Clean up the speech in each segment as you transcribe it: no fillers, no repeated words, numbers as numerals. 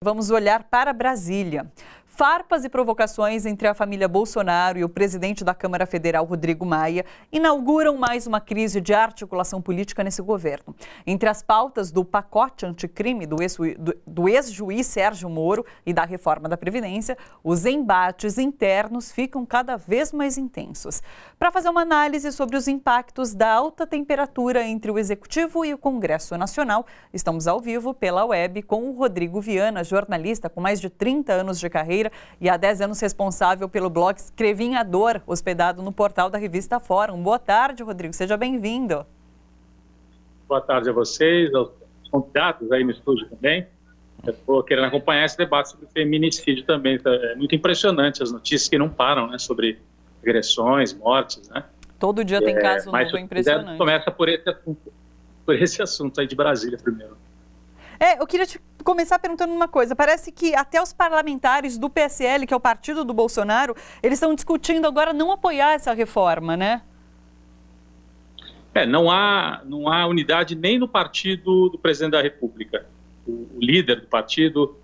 Vamos olhar para Brasília. Farpas e provocações entre a família Bolsonaro e o presidente da Câmara Federal, Rodrigo Maia, inauguram mais uma crise de articulação política nesse governo. Entre as pautas do pacote anticrime do ex-juiz Sérgio Moro e da reforma da Previdência, os embates internos ficam cada vez mais intensos. Para fazer uma análise sobre os impactos da alta temperatura entre o Executivo e o Congresso Nacional, estamos ao vivo pela web com o Rodrigo Viana, jornalista com mais de 30 anos de carreira e há 10 anos responsável pelo blog Escrevinhador, hospedado no portal da revista Fórum. Boa tarde, Rodrigo. Seja bem-vindo. Boa tarde a vocês, aos convidados aí no estúdio também. Eu estou querendo acompanhar esse debate sobre feminicídio também. É muito impressionante as notícias que não param, né, sobre agressões, mortes, né? Todo dia tem caso novo, impressionante. Começa por esse assunto aí de Brasília primeiro. Eu queria começar perguntando uma coisa. Parece que até os parlamentares do PSL, que é o partido do Bolsonaro, eles estão discutindo agora não apoiar essa reforma, né? Não há unidade nem no partido do presidente da República. O líder do partido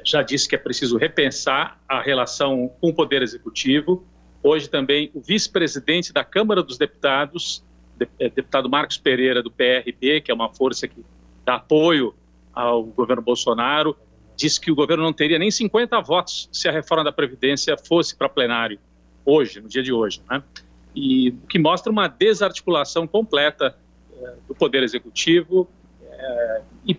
já disse que é preciso repensar a relação com o Poder Executivo. Hoje também o vice-presidente da Câmara dos Deputados, deputado Marcos Pereira, do PRB, que é uma força que dá apoio ao governo Bolsonaro, disse que o governo não teria nem 50 votos se a reforma da Previdência fosse para plenário hoje, no dia de hoje, né? E o que mostra uma desarticulação completa do Poder Executivo e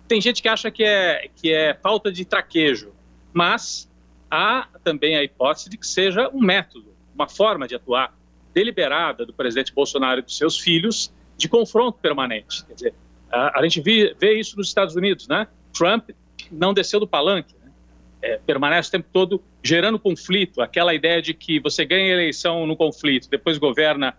tem gente que acha que é falta de traquejo, mas há também a hipótese de que seja um método, uma forma de atuar deliberada do presidente Bolsonaro e dos seus filhos de confronto permanente. Quer dizer, a gente vê isso nos Estados Unidos, né? Trump não desceu do palanque, né? Permanece o tempo todo gerando conflito, aquela ideia de que você ganha a eleição no conflito, depois governa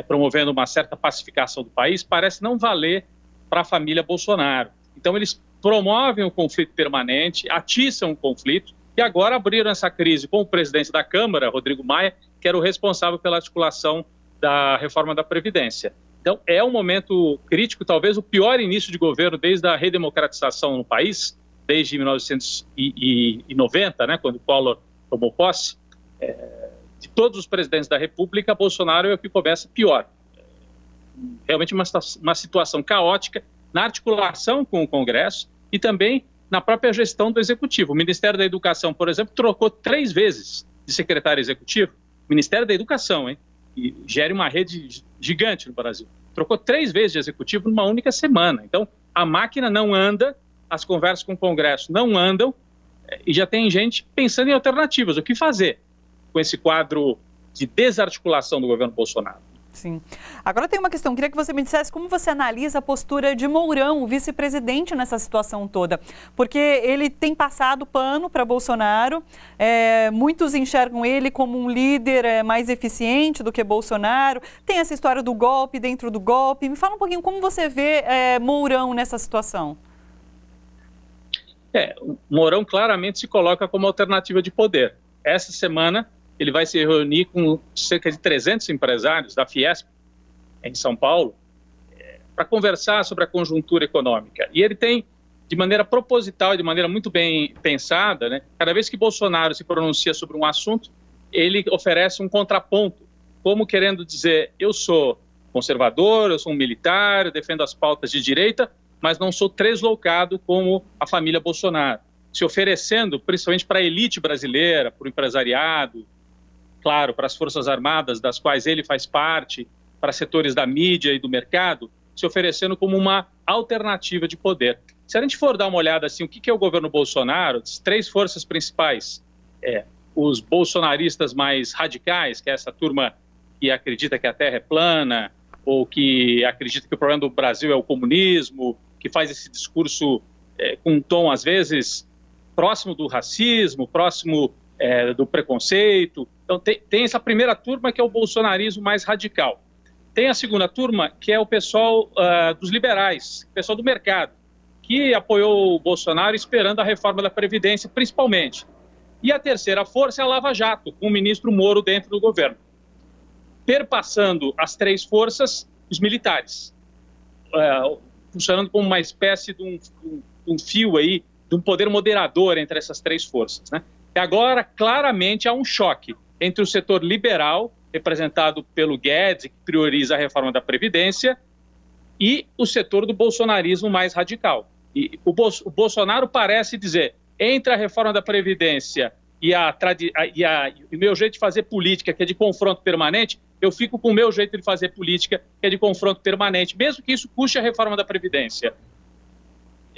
promovendo uma certa pacificação do país, parece não valer para a família Bolsonaro. Então eles promovem o conflito permanente, atiçam o conflito e agora abriram essa crise com o presidente da Câmara, Rodrigo Maia, que era o responsável pela articulação da reforma da Previdência. Então, é um momento crítico, talvez o pior início de governo desde a redemocratização no país, desde 1990, né, quando o Collor tomou posse. De todos os presidentes da República, Bolsonaro é o que começa pior. Realmente uma situação caótica na articulação com o Congresso e também na própria gestão do Executivo. O Ministério da Educação, por exemplo, trocou 3 vezes de secretário executivo. Ministério da Educação, hein? E gere uma rede gigante no Brasil. Trocou 3 vezes de executivo numa única semana. Então, a máquina não anda, as conversas com o Congresso não andam, e já tem gente pensando em alternativas. O que fazer com esse quadro de desarticulação do governo Bolsonaro? Sim. Agora tem uma questão, queria que você me dissesse como você analisa a postura de Mourão, o vice-presidente, nessa situação toda. Porque ele tem passado pano para Bolsonaro, muitos enxergam ele como um líder mais eficiente do que Bolsonaro. Tem essa história do golpe dentro do golpe. Me fala um pouquinho como você vê Mourão nessa situação. O Mourão claramente se coloca como alternativa de poder. Essa semana ele vai se reunir com cerca de 300 empresários da Fiesp, em São Paulo, para conversar sobre a conjuntura econômica. E ele tem, de maneira proposital e de maneira muito bem pensada, né, cada vez que Bolsonaro se pronuncia sobre um assunto, ele oferece um contraponto, como querendo dizer, eu sou conservador, eu sou um militar, eu defendo as pautas de direita, mas não sou tresloucado como a família Bolsonaro. Se oferecendo, principalmente para a elite brasileira, para o empresariado, claro, para as Forças Armadas, das quais ele faz parte, para setores da mídia e do mercado, se oferecendo como uma alternativa de poder. Se a gente for dar uma olhada assim, o que é o governo Bolsonaro, as 3 forças principais, os bolsonaristas mais radicais, que é essa turma que acredita que a Terra é plana, ou que acredita que o problema do Brasil é o comunismo, que faz esse discurso com um tom, às vezes, próximo do racismo, próximo do preconceito. Então, tem essa primeira turma que é o bolsonarismo mais radical. Tem a segunda turma, que é o pessoal dos liberais, o pessoal do mercado, que apoiou o Bolsonaro esperando a reforma da Previdência, principalmente. E a terceira força é a Lava Jato, com o ministro Moro dentro do governo. Perpassando as 3 forças, os militares, funcionando como uma espécie de um fio aí um poder moderador entre essas três forças, né? E agora, claramente, há um choque entre o setor liberal, representado pelo Guedes, que prioriza a reforma da Previdência, e o setor do bolsonarismo mais radical. E o Bolsonaro parece dizer, entre a reforma da Previdência e o meu jeito de fazer política, que é de confronto permanente, eu fico com o meu jeito de fazer política, que é de confronto permanente, mesmo que isso custe a reforma da Previdência.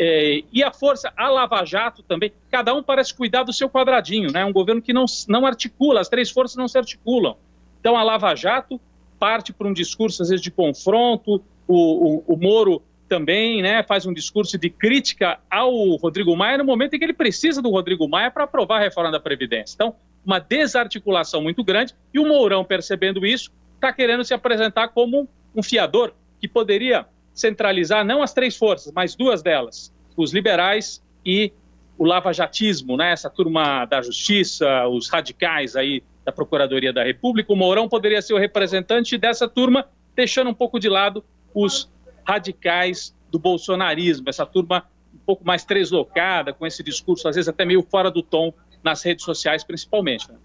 E a força, a Lava Jato também, cada um parece cuidar do seu quadradinho, né? Um governo que não articula, as três forças não se articulam. Então a Lava Jato parte por um discurso, às vezes, de confronto, o Moro também, né, faz um discurso de crítica ao Rodrigo Maia no momento em que ele precisa do Rodrigo Maia para aprovar a reforma da Previdência. Então, uma desarticulação muito grande, e o Mourão, percebendo isso, está querendo se apresentar como um fiador que poderia centralizar não as três forças, mas duas delas, os liberais e o lavajatismo, né, essa turma da justiça, os radicais aí da Procuradoria da República. O Mourão poderia ser o representante dessa turma, deixando um pouco de lado os radicais do bolsonarismo, essa turma um pouco mais deslocada, com esse discurso às vezes até meio fora do tom nas redes sociais principalmente, né?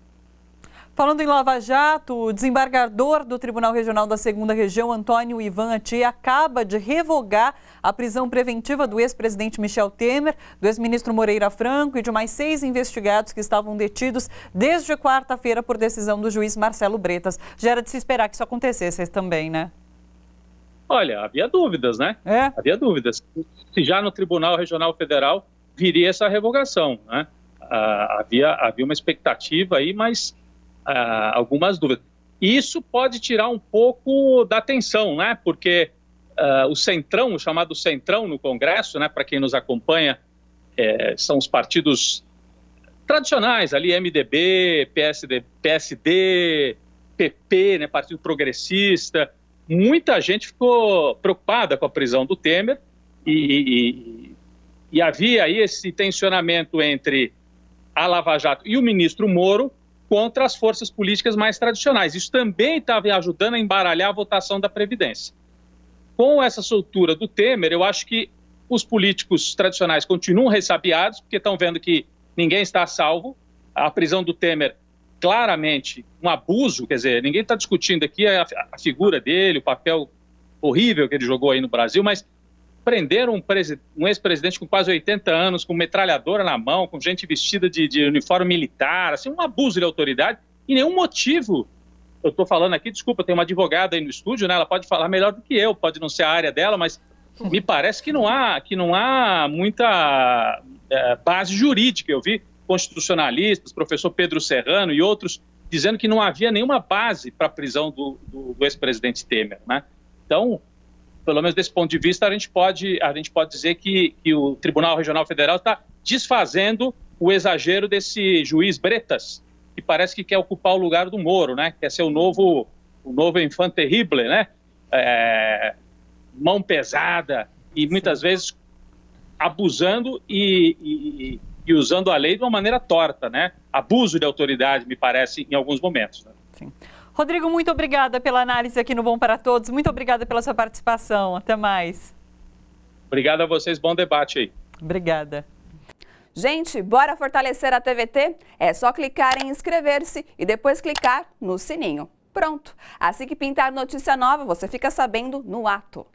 Falando em Lava Jato, o desembargador do Tribunal Regional da 2ª Região, Antônio Ivan Atié, acaba de revogar a prisão preventiva do ex-presidente Michel Temer, do ex-ministro Moreira Franco e de mais 6 investigados que estavam detidos desde quarta-feira por decisão do juiz Marcelo Bretas. Já era de se esperar que isso acontecesse também, né? Olha, havia dúvidas, né? Havia dúvidas. Se já no Tribunal Regional Federal viria essa revogação, né? Havia uma expectativa aí, mas algumas dúvidas. E isso pode tirar um pouco da atenção, né? Porque o Centrão, o chamado Centrão no Congresso, né? Para quem nos acompanha, são os partidos tradicionais ali, MDB, PSD, PP, né? Partido Progressista. Muita gente ficou preocupada com a prisão do Temer e havia aí esse tensionamento entre a Lava Jato e o ministro Moro contra as forças políticas mais tradicionais. Isso também estava ajudando a embaralhar a votação da Previdência. Com essa soltura do Temer, eu acho que os políticos tradicionais continuam ressabiados, porque estão vendo que ninguém está a salvo. A prisão do Temer, claramente, um abuso, quer dizer, ninguém está discutindo aqui a figura dele, o papel horrível que ele jogou aí no Brasil, mas prender um ex-presidente com quase 80 anos, com metralhadora na mão, com gente vestida de uniforme militar, assim, um abuso de autoridade, e nenhum motivo. Eu estou falando aqui, desculpa, tem uma advogada aí no estúdio, né? Ela pode falar melhor do que eu, pode não ser a área dela, mas me parece que não há muita base jurídica. Eu vi constitucionalistas, professor Pedro Serrano e outros, dizendo que não havia nenhuma base para a prisão do ex-presidente Temer, né? Então, pelo menos desse ponto de vista, a gente pode dizer que o Tribunal Regional Federal está desfazendo o exagero desse juiz Bretas, que parece que quer ocupar o lugar do Moro, né? Quer ser o novo enfant terrible, né? Mão pesada e muitas vezes abusando e usando a lei de uma maneira torta, né? Abuso de autoridade, me parece, em alguns momentos, né? Sim. Rodrigo, muito obrigada pela análise aqui no Bom para Todos. Muito obrigada pela sua participação. Até mais. Obrigado a vocês. Bom debate aí. Obrigada. Gente, bora fortalecer a TVT? É só clicar em inscrever-se e depois clicar no sininho. Pronto. Assim que pintar notícia nova, você fica sabendo no ato.